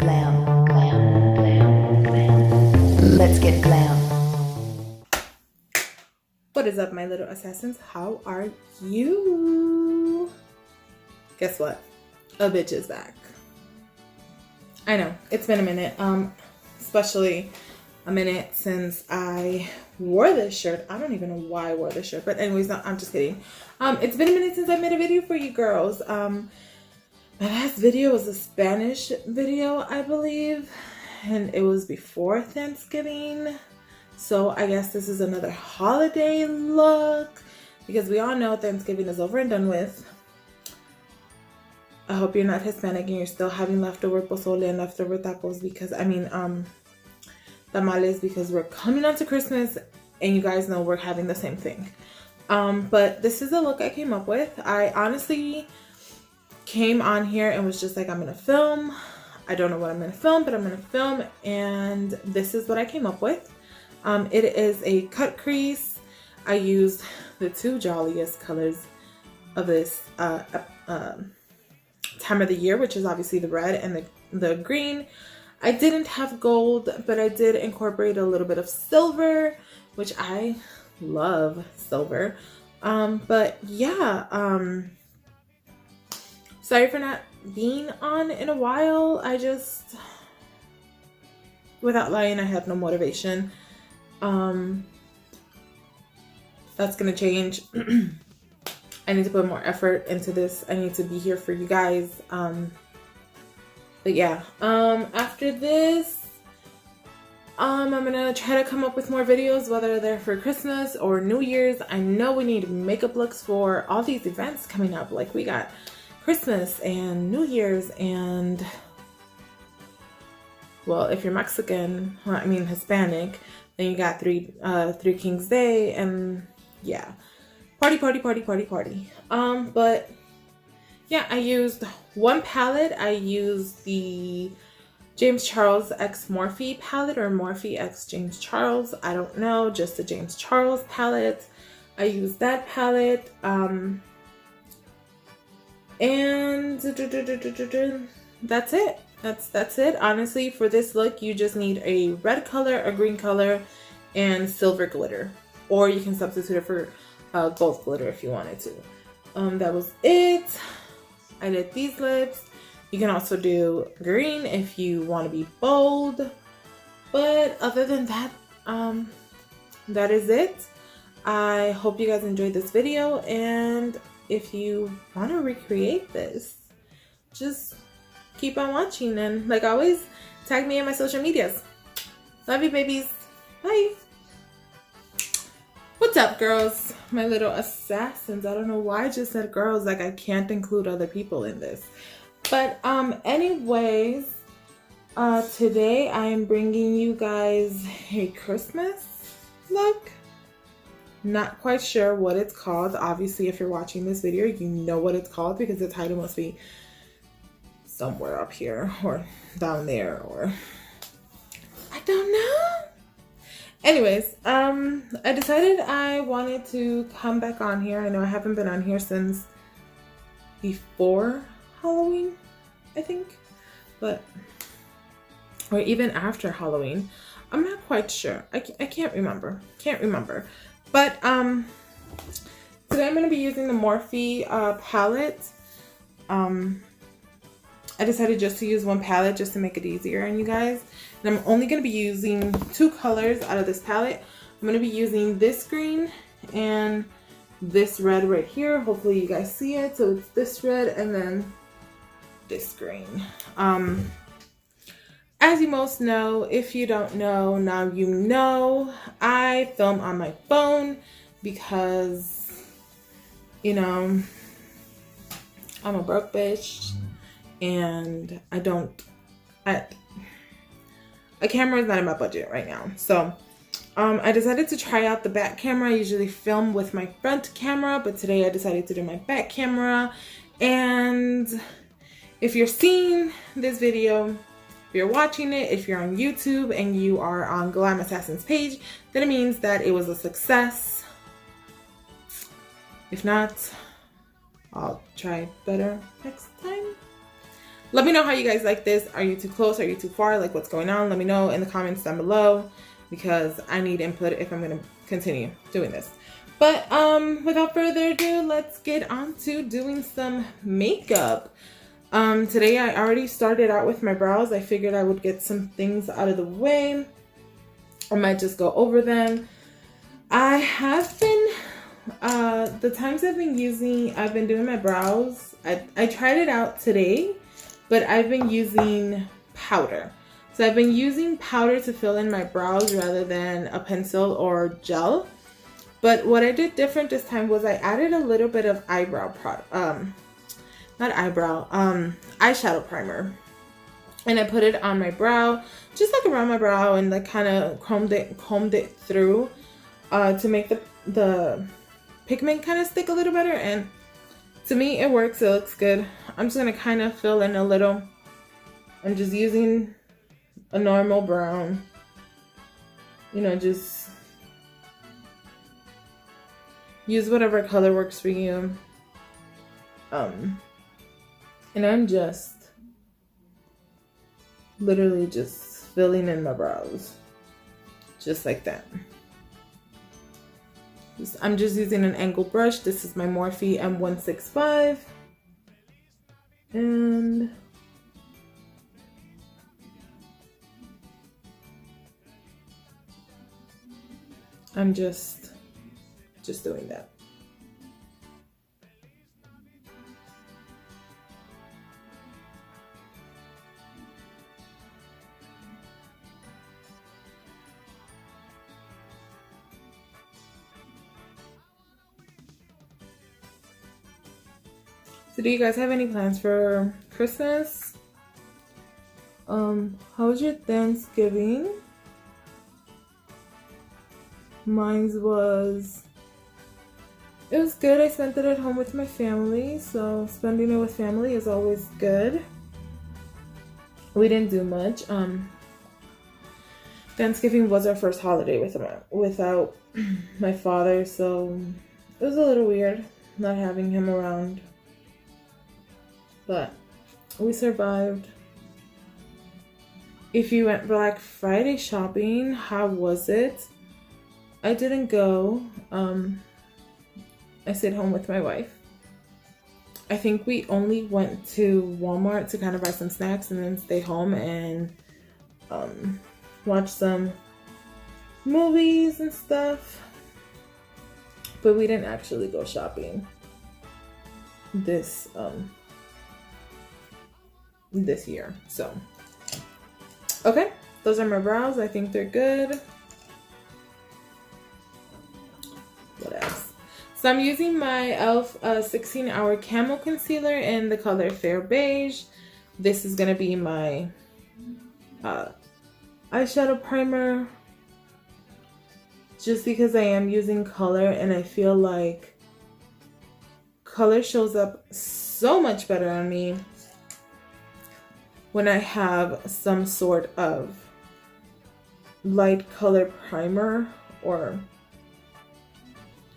glam, glam, glam, glam. Let's get glam. What is up, my little assassins? How are you? Guess what? A bitch is back. I know, it's been a minute. Especially a minute since I wore this shirt. I don't even know why I wore this shirt, but anyways, no, I'm just kidding. It's been a minute since I made a video for you girls. My last video was a Spanish video, I believe, and it was before Thanksgiving. So I guess this is another holiday look because we all know Thanksgiving is over and done with. I hope you're not Hispanic and you're still having leftover pozole and leftover tacos because, tamales, because we're coming on to Christmas and you guys know we're having the same thing. But this is the look I came up with. I honestly came on here and was just like, I'm gonna film. I don't know what I'm gonna film, but I'm gonna film, and this is what I came up with. It is a cut crease. I used the two jolliest colors of this time of the year, which is obviously the red and the green. I didn't have gold, but I did incorporate a little bit of silver, which I love silver. But yeah, sorry for not being on in a while. I just, without lying, I had no motivation. That's gonna change. I need to put more effort into this. I need to be here for you guys. But yeah, after this, I'm gonna try to come up with more videos, whether they're for Christmas or New Year's. I know we need makeup looks for all these events coming up. Like we got Christmas and New Year's and, well, if you're Mexican, Hispanic, then you got Three Kings Day, and yeah, party. But yeah, I used one palette. I used the James Charles X Morphe palette, or Morphe X James Charles. I don't know, just the James Charles palette. I used that palette. And that's it. That's it. Honestly, for this look, you just need a red color, a green color, and silver glitter. Or you can substitute it for gold glitter if you wanted to. That was it. I did these lips. You can also do green if you want to be bold. But other than that, that is it. I hope you guys enjoyed this video, and if you want to recreate this, just keep on watching, and like always, tag me in my social medias. Love you, babies. Bye. What's up, girls? My little assassins. I don't know why I just said girls, like I can't include other people in this. But anyways, today I am bringing you guys a Christmas look. Not quite sure what it's called. Obviously, if you're watching this video, you know what it's called because the title must be somewhere up here or down there, or I don't know. Anyways, I decided I wanted to come back on here. I know I haven't been on here since before Halloween, I think, or even after Halloween. I'm not quite sure. I can't remember. But today I'm going to be using the Morphe palette. I decided just to use one palette just to make it easier on you guys. And I'm only going to be using two colors out of this palette. I'm going to be using this green and this red right here. Hopefully you guys see it. So it's this red and then this green. As you most know, if you don't know, now you know, I film on my phone because, you know, I'm a broke bitch and a camera is not in my budget right now. So I decided to try out the back camera. I usually film with my front camera, but today I decided to do my back camera. And if you're seeing this video, if you're watching it, if you're on YouTube and you are on Glam Assassins page, then it means that it was a success. If not, I'll try better next time. Let me know how you guys like this. Are you too close? Are you too far? Like, what's going on? Let me know in the comments down below, because I need input if I'm gonna continue doing this. But without further ado, let's get on to doing some makeup. Today I already started out with my brows. I figured I would get some things out of the way. I might just go over them. I have been, the times I've been doing my brows, I tried it out today, but I've been using powder. So I've been using powder to fill in my brows rather than a pencil or gel. But what I did different this time was I added a little bit of eyeshadow primer. And I put it on my brow, just like around my brow, and like kind of combed it through to make the pigment kind of stick a little better. And to me, it works. It looks good. I'm just gonna kind of fill in a little. I'm just using a normal brown. You know, just use whatever color works for you. And I'm just literally just filling in my brows, just like that. I'm just using an angled brush. This is my Morphe M165, and I'm just doing that. So do you guys have any plans for Christmas? How was your Thanksgiving? It was good. I spent it at home with my family, so spending it with family is always good. We didn't do much. Thanksgiving was our first holiday without my father, so it was a little weird not having him around. But we survived. If you went Black Friday shopping, how was it? I didn't go. I stayed home with my wife. I think we only went to Walmart to kind of buy some snacks and then stay home and watch some movies and stuff. But we didn't actually go shopping this year. So okay, those are my brows. I think they're good. What else? So I'm using my e.l.f. 16-hour camo concealer in the color Fair Beige. This is gonna be my eyeshadow primer, just because I am using color and I feel like color shows up so much better on me when I have some sort of light color primer, or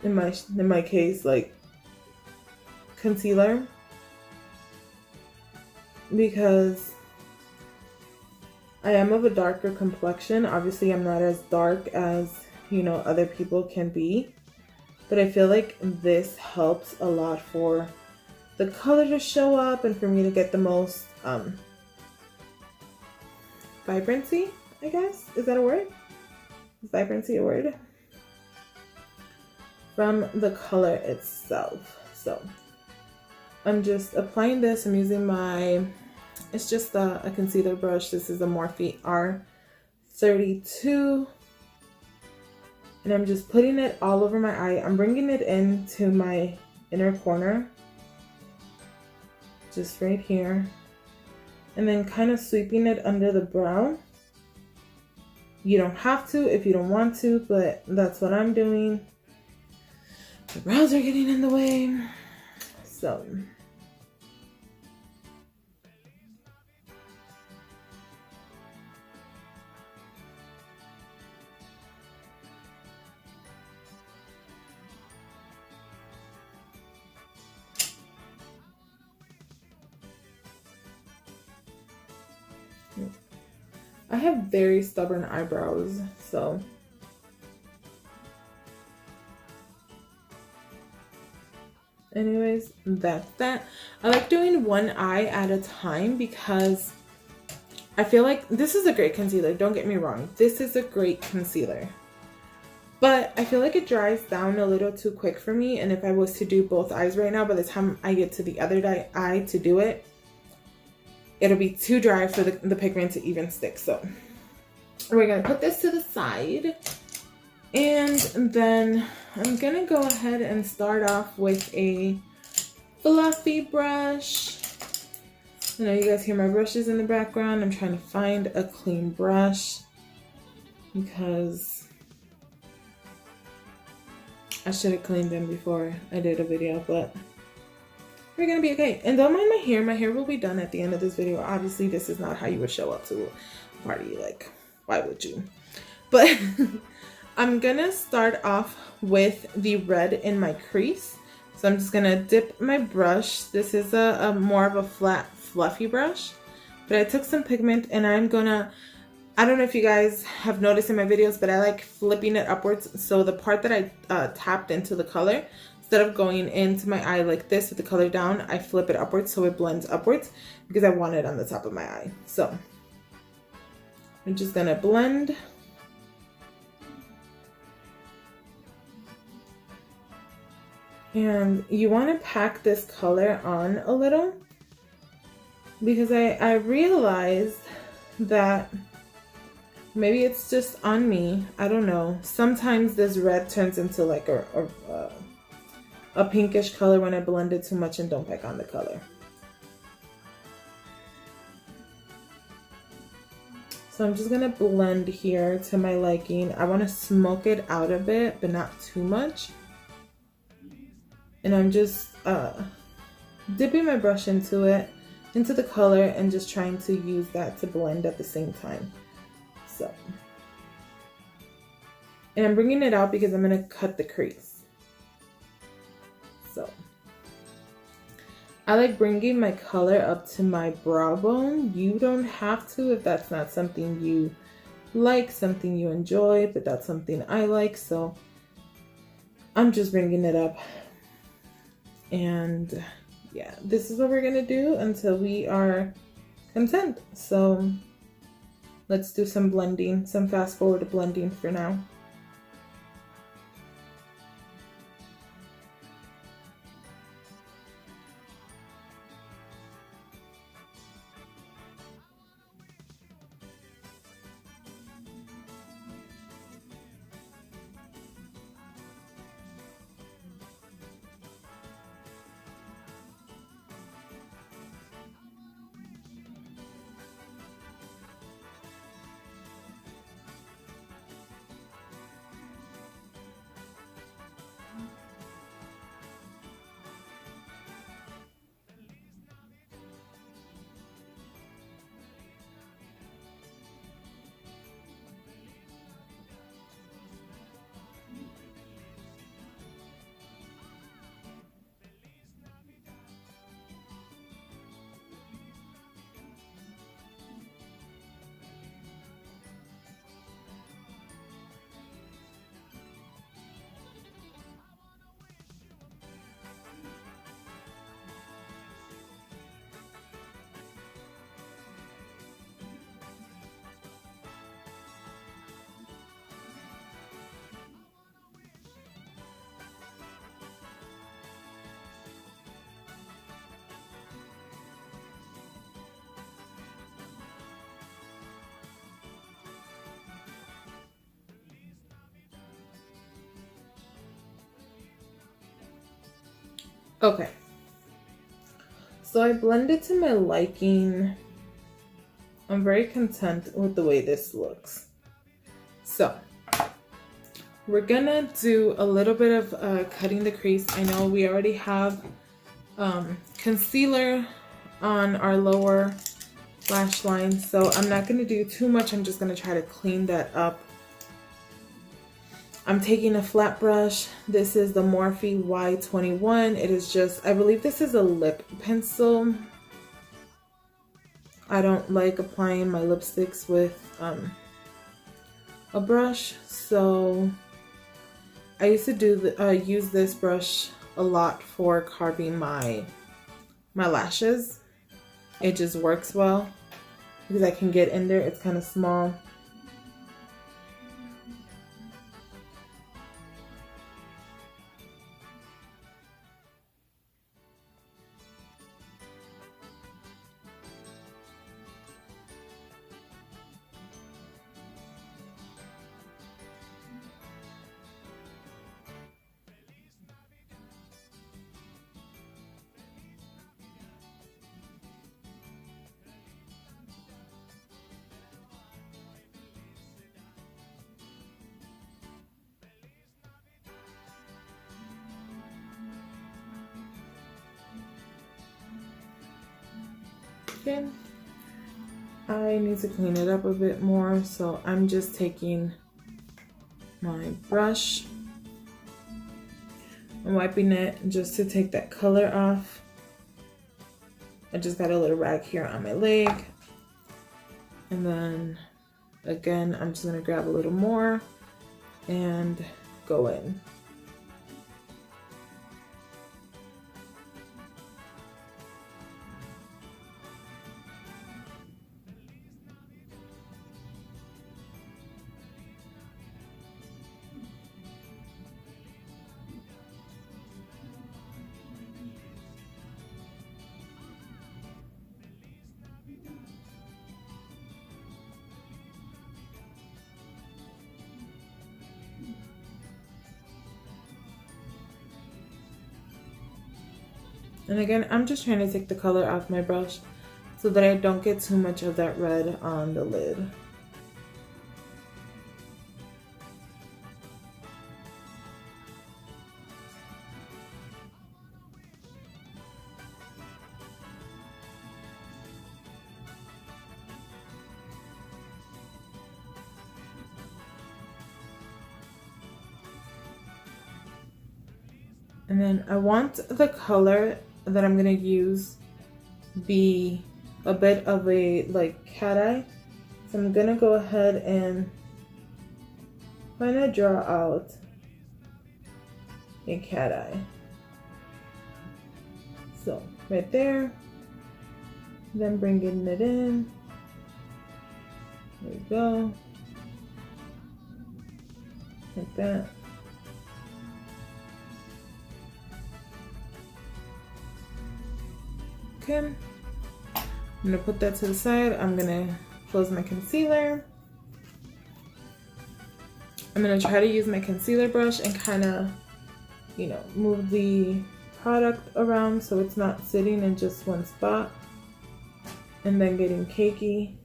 in my case, like concealer, because I am of a darker complexion. Obviously, I'm not as dark as, you know, other people can be, but I feel like this helps a lot for the color to show up and for me to get the most vibrancy, I guess. Is that a word? Is vibrancy a word? From the color itself. So I'm just applying this. I'm using it's just a concealer brush. This is a Morphe R32. And I'm just putting it all over my eye. I'm bringing it into my inner corner, just right here. And then kind of sweeping it under the brow. You don't have to if you don't want to, but that's what I'm doing. The brows are getting in the way. So I have very stubborn eyebrows, so. Anyways, that's that. I like doing one eye at a time because I feel like this is a great concealer. Don't get me wrong. This is a great concealer. But I feel like it dries down a little too quick for me. And if I was to do both eyes right now, by the time I get to the other eye to do it, it'll be too dry for the pigment to even stick. So we're going to put this to the side. And then I'm going to go ahead and start off with a fluffy brush. I know you guys hear my brushes in the background. I'm trying to find a clean brush because I should have cleaned them before I did a video, but we're going to be okay. And don't mind my hair. My hair will be done at the end of this video. Obviously, this is not how you would show up to a party. Like, why would you? But I'm gonna start off with the red in my crease. So I'm just gonna dip my brush. This is a more of a flat, fluffy brush. But I took some pigment and I'm gonna, I don't know if you guys have noticed in my videos, but I like flipping it upwards. So the part that I tapped into the color, instead of going into my eye like this with the color down, I flip it upwards so it blends upwards because I want it on the top of my eye. So I'm just gonna blend. And you want to pack this color on a little because I realized that maybe it's just on me. I don't know. Sometimes this red turns into like a pinkish color when I blend it too much and don't pack on the color. So I'm just going to blend here to my liking. I want to smoke it out a bit, but not too much. And I'm just dipping my brush into it, into the color, and just trying to use that to blend at the same time. So, and I'm bringing it out because I'm going to cut the crease. So, I like bringing my color up to my brow bone. You don't have to if that's not something you like, something you enjoy, but that's something I like. So, I'm just bringing it up. And yeah, this is what we're gonna do until we are content. So let's do some blending, some fast forward blending for now. Okay, so I blended to my liking. I'm very content with the way this looks. So we're gonna do a little bit of cutting the crease. I know we already have concealer on our lower lash line, so I'm not gonna do too much. I'm just gonna try to clean that up. I'm taking a flat brush. This is the Morphe Y21. It is just, I believe this is a lip pencil. I don't like applying my lipsticks with a brush, so I used to use this brush a lot for carving my lashes. It just works well because I can get in there. It's kind of small. Okay. I need to clean it up a bit more, so I'm just taking my brush and wiping it just to take that color off. I just got a little rag here on my leg, and then again I'm just gonna grab a little more and go in. And again, I'm just trying to take the color off my brush so that I don't get too much of that red on the lid. And then I want the color that I'm gonna use be a bit of a like cat eye. So I'm gonna go ahead and kind of draw out a cat eye. So right there, then bringing it in. There we go, like that. Okay, I'm gonna put that to the side. I'm gonna close my concealer. I'm gonna try to use my concealer brush and kind of, you know, move the product around so it's not sitting in just one spot and then getting cakey.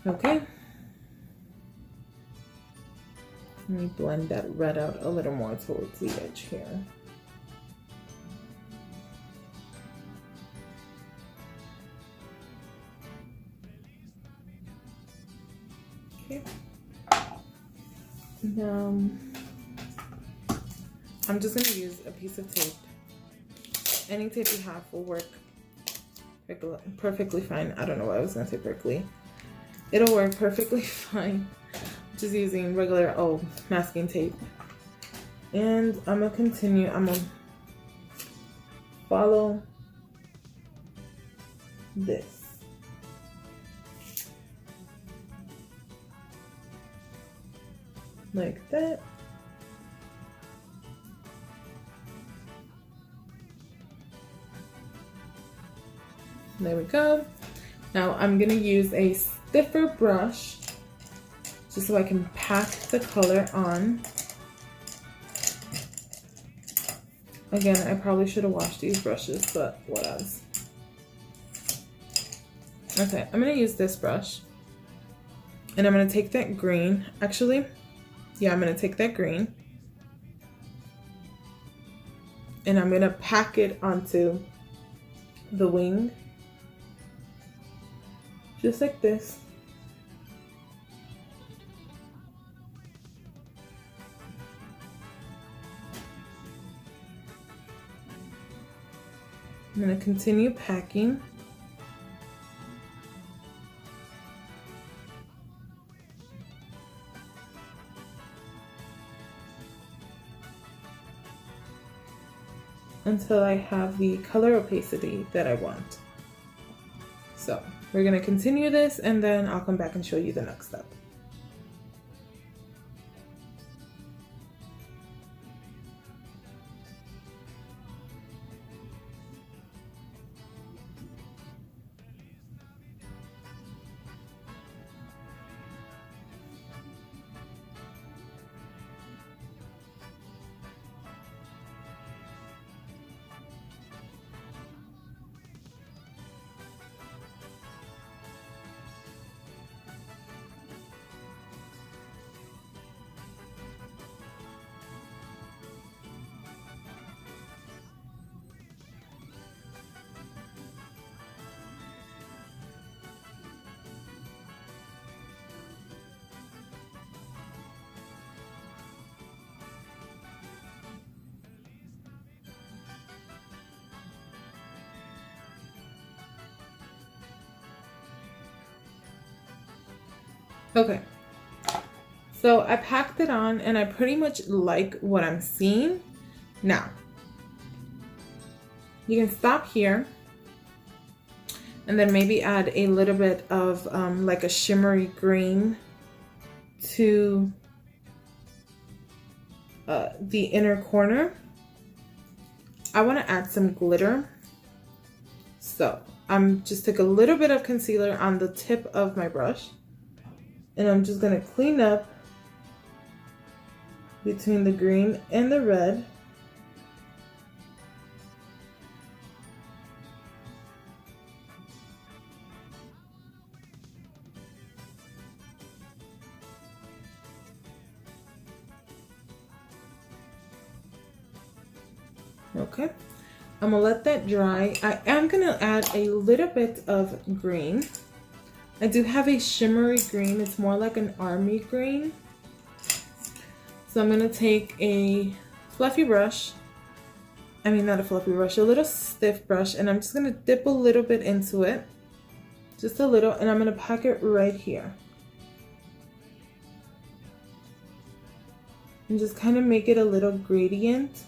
Okay. Let me blend that red out a little more towards the edge here. Okay. Now, I'm just going to use a piece of tape. Any tape you have will work perfectly fine. I don't know why I was going to say prickly. It'll work perfectly fine. Just using regular masking tape. And I'm gonna continue. I'm gonna follow this. Like that. There we go. Now I'm gonna use a stiffer brush just so I can pack the color on. Again, I probably should have washed these brushes, but what else? Okay, I'm gonna use this brush and I'm gonna take that green. Actually, yeah, I'm gonna take that green and I'm gonna pack it onto the wing. Just like this. I'm going to continue packing. Until I have the color opacity that I want. So we're going to continue this and then I'll come back and show you the next step. Okay, so I packed it on and I pretty much like what I'm seeing. Now, you can stop here and then maybe add a little bit of like a shimmery green to the inner corner. I want to add some glitter. So I'm just took a little bit of concealer on the tip of my brush. And I'm just going to clean up between the green and the red. Okay, I'm gonna let that dry. I am gonna add a little bit of green. I do have a shimmery green. It's more like an army green. So I'm gonna take a fluffy brush. I mean, not a fluffy brush, a little stiff brush, and I'm just gonna dip a little bit into it. Just a little, and I'm gonna pack it right here. And just kind of make it a little gradient.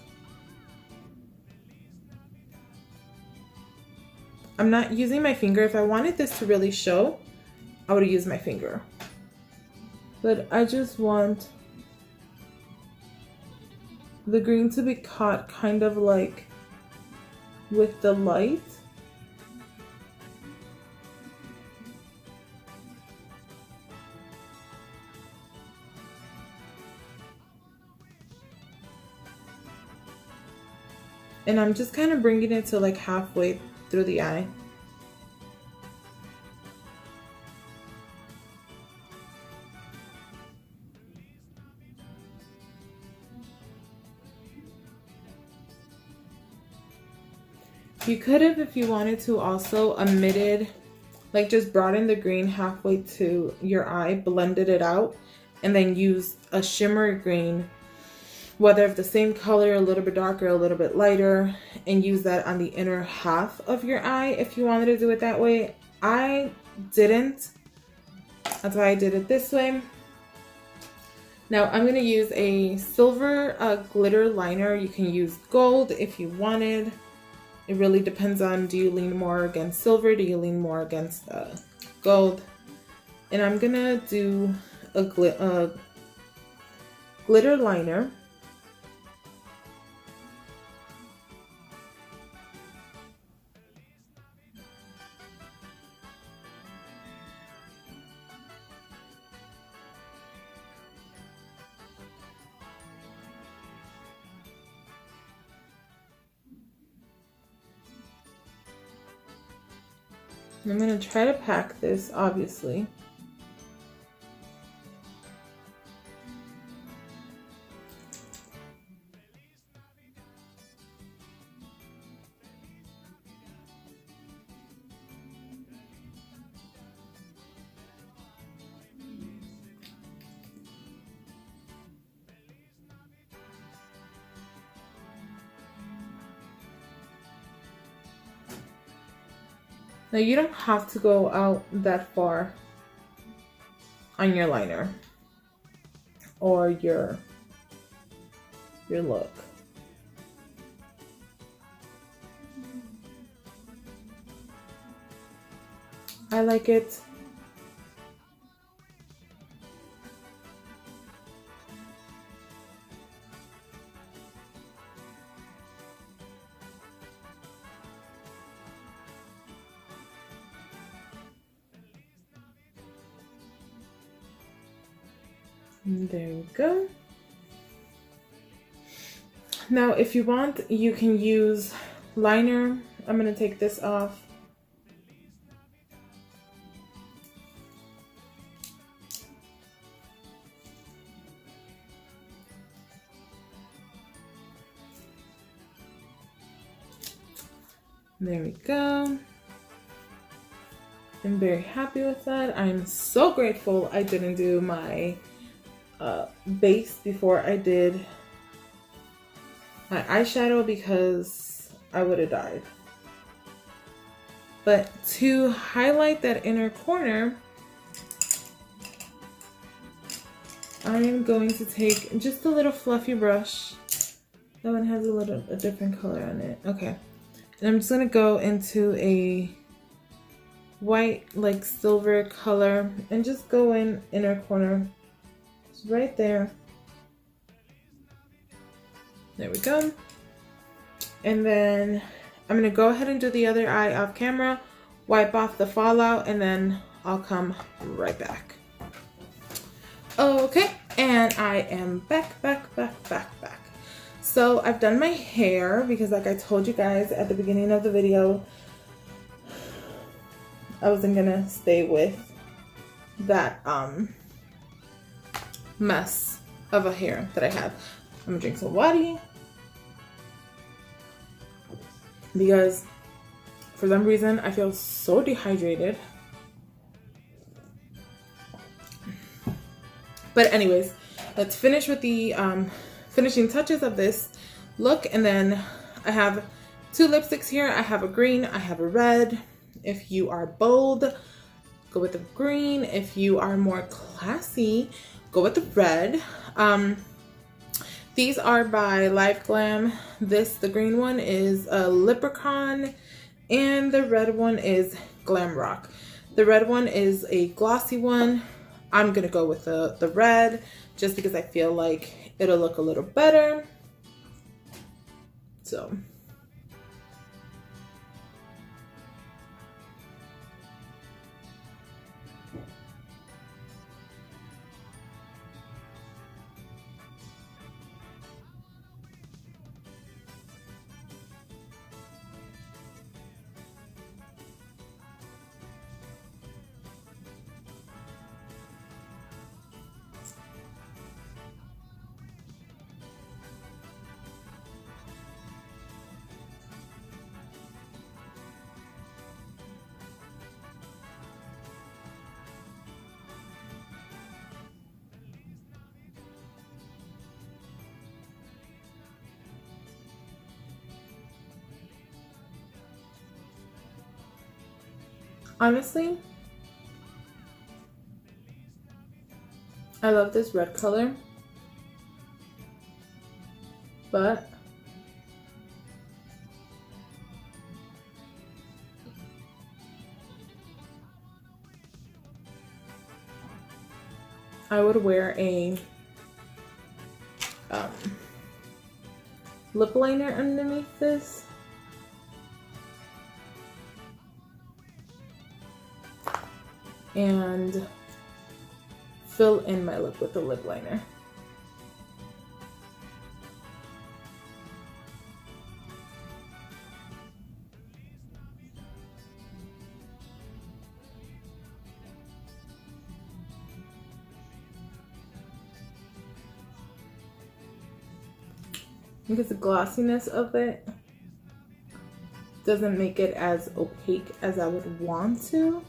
I'm not using my finger. If I wanted this to really show, I would use my finger. But I just want the green to be caught kind of like with the light. And I'm just kind of bringing it to like halfway through the eye. You could have, if you wanted to, also omitted, like just brought in the green halfway to your eye, blended it out, and then used a shimmer green, whether of the same color, a little bit darker, a little bit lighter, and use that on the inner half of your eye if you wanted to do it that way. I didn't. That's why I did it this way. Now I'm going to use a silver glitter liner. You can use gold if you wanted. It really depends on, do you lean more against silver? Do you lean more against gold? And I'm going to do a glitter liner. I'm going to try to pack this, obviously. Now you don't have to go out that far on your liner or your look. I like it. There we go. Now, if you want, you can use liner. I'm going to take this off. There we go. I'm very happy with that. I'm so grateful I didn't do my base before I did my eyeshadow because I would have died. But to highlight that inner corner, I am going to take just a little fluffy brush. That one has a different color on it. Okay. And I'm just gonna go into a white, like silver color and just go in inner corner. It's right there. There we go. And then I'm gonna go ahead and do the other eye off camera, wipe off the fallout, and then I'll come right back. Okay, and I am back. So I've done my hair because, like I told you guys at the beginning of the video, I wasn't gonna stay with that mess of a hair that I have. I'm gonna drink some water because for some reason I feel so dehydrated. But anyways, let's finish with the finishing touches of this look. And then I have two lipsticks here. I have a green, I have a red. If you are bold, go with the green. If you are more classy, go with the red. These are by Live Glam. The green one is a Leprechaun and the red one is Glam Rock. The red one is a glossy one. I'm gonna go with the red just because I feel like it'll look a little better. So. Honestly, I love this red color, but I would wear a lip liner underneath this. And fill in my lip with the lip liner. Because the glossiness of it doesn't make it as opaque as I would want to.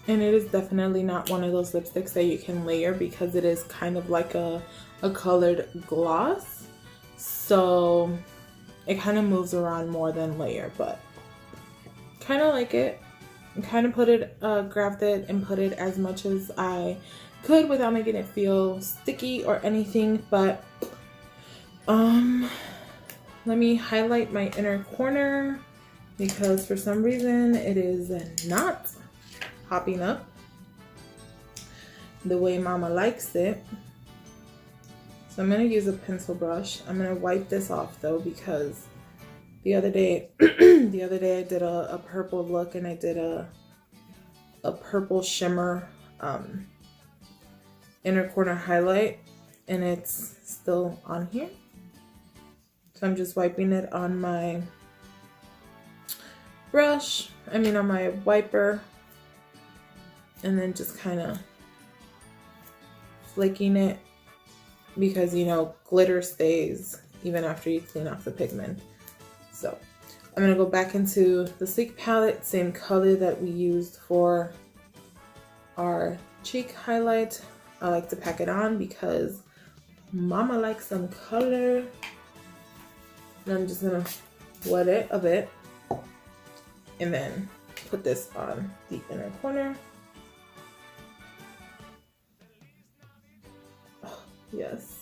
And it is definitely not one of those lipsticks that you can layer because it is kind of like a colored gloss. So it kind of moves around more than layer, but kind of like it. Kind of grabbed it and put it as much as I could without making it feel sticky or anything. But let me highlight my inner corner because for some reason it is not popping up the way mama likes it. So I'm going to use a pencil brush. I'm going to wipe this off though because the other day I did a purple look and I did a purple shimmer inner corner highlight and it's still on here. So I'm just wiping it on my brush, on my wiper, and then just kind of flicking it because glitter stays even after you clean off the pigment. So I'm gonna go back into the Sleek palette, same color that we used for our cheek highlight. I like to pack it on because mama likes some color. And I'm just gonna wet it a bit and then put this on the inner corner. Oh, yes.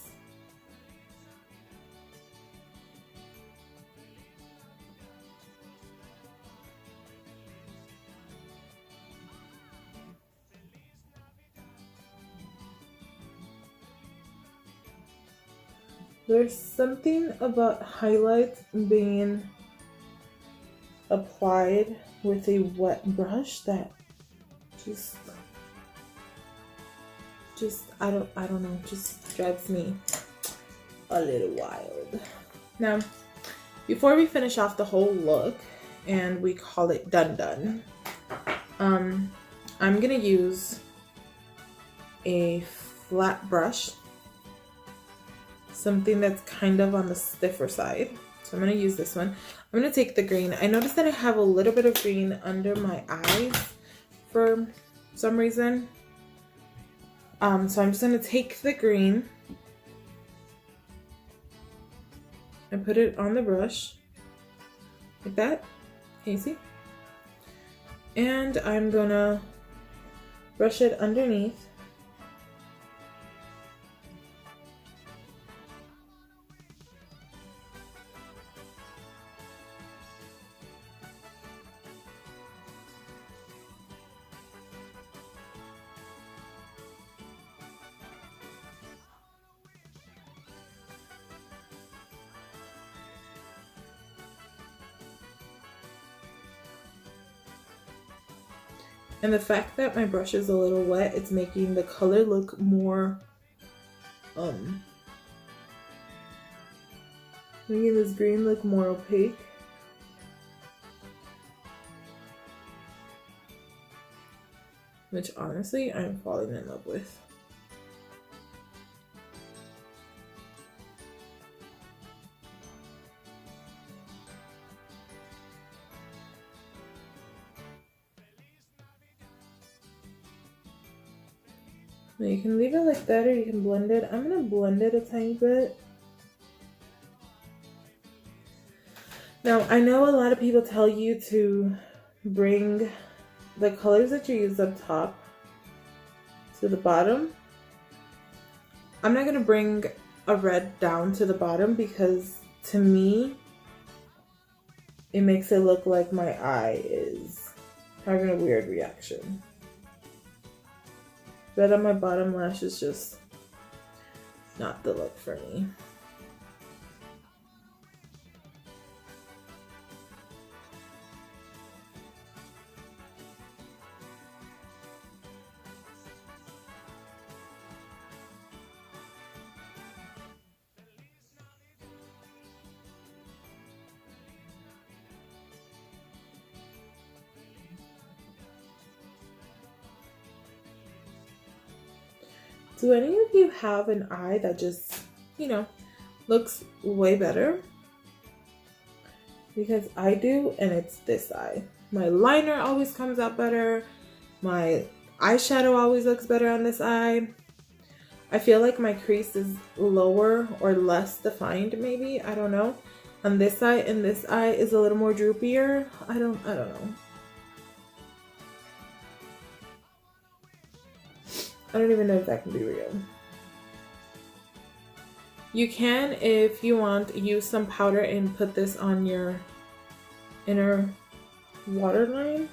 There's something about highlights being applied with a wet brush that just I don't know, just drives me a little wild. Now, before we finish off the whole look and we call it done, I'm gonna use a flat brush, something that's kind of on the stiffer side. So I'm going to use this one. I'm going to take the green. I noticed that I have a little bit of green under my eyes for some reason. So I'm just going to take the green and put it on the brush like that. Can you see? And I'm going to brush it underneath. And the fact that my brush is a little wet, it's making the color look more, making this green look more opaque. Which honestly, I'm falling in love with. Now you can leave it like that or you can blend it. I'm going to blend it a tiny bit. Now, I know a lot of people tell you to bring the colors that you use up top to the bottom. I'm not going to bring a red down to the bottom because to me, it makes it look like my eye is having a weird reaction. Red on my bottom lash is just not the look for me. Do any of you have an eye that just, looks way better? Because I do, and it's this eye. My liner always comes out better. My eyeshadow always looks better on this eye. I feel like my crease is lower or less defined, maybe. I don't know. On this eye, and this eye is a little more droopier. I don't know. I don't even know if that can be real. You can, if you want, use some powder and put this on your inner waterline.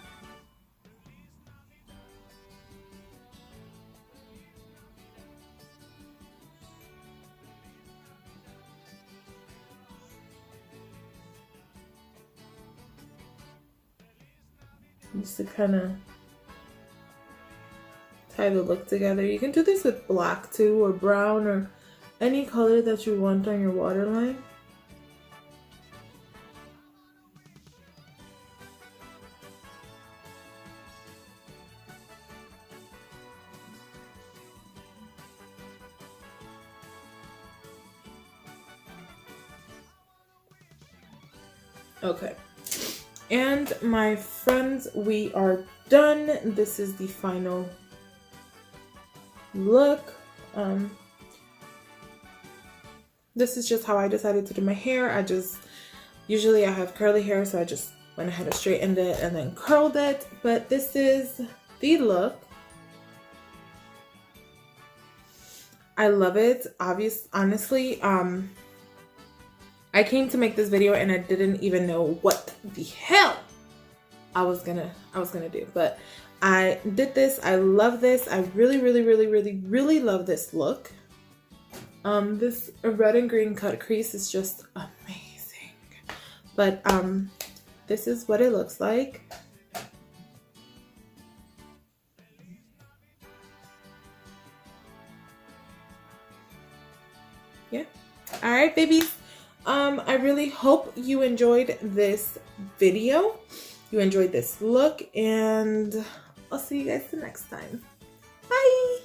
Just to kind of tie the look together. You can do this with black too, or brown, or any color that you want on your waterline. Okay. And my friends, we are done. This is the final look. This is just how I decided to do my hair. Usually I have curly hair, so I just went ahead and straightened it and then curled it. But this is the look. I love it. Honestly, I came to make this video and I didn't even know what the hell I was gonna do, but I did this. I love this. I really love this look. This red and green cut crease is just amazing. But this is what it looks like. Yeah. All right, babies. I really hope you enjoyed this video. You enjoyed this look, and I'll see you guys the next time. Bye!